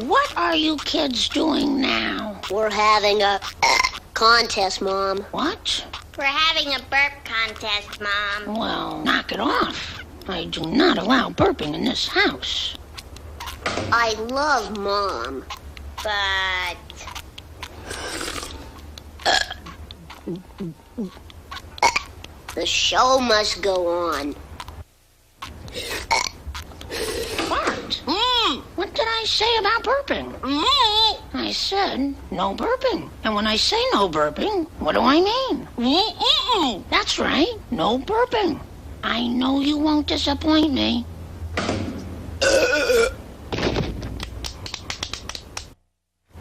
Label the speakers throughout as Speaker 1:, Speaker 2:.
Speaker 1: What are you kids doing now?
Speaker 2: We're having a contest, Mom.
Speaker 1: What?
Speaker 3: We're having a burp contest, Mom.
Speaker 1: Well, knock it off. I do not allow burping in this house.
Speaker 2: I love Mom.
Speaker 3: But
Speaker 2: The show must go on.
Speaker 1: Bart, what did I say about burping? I said no burping. And when I say no burping, what do I mean? That's right, no burping. I know you won't disappoint me.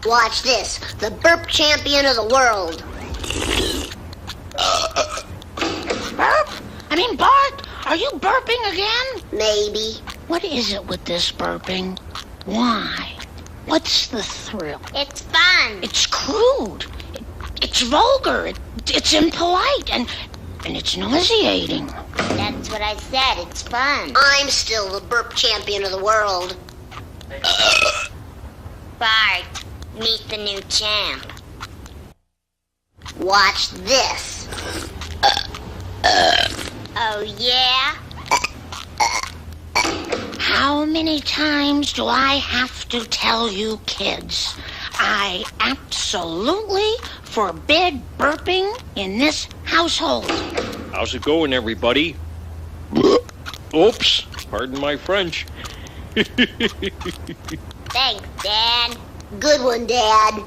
Speaker 2: Watch this. The burp champion of the world.
Speaker 1: Burp? I mean, Bart, are you burping again?
Speaker 2: Maybe.
Speaker 1: What is it with this burping? Why? What's the thrill?
Speaker 3: it's fun.
Speaker 1: It's crude. It's vulgar. It's impolite. And it's nauseating.
Speaker 3: That's what I said. It's fun.
Speaker 2: I'm still the burp champion of the world.
Speaker 3: Bart, meet the new champ.
Speaker 2: Watch this.
Speaker 3: Oh, yeah?
Speaker 1: How many times do I have to tell you kids? I absolutely forbid burping in this household.
Speaker 4: How's it going, everybody? Oops, pardon my French.
Speaker 3: Thanks, Dad.
Speaker 2: Good one, Dad.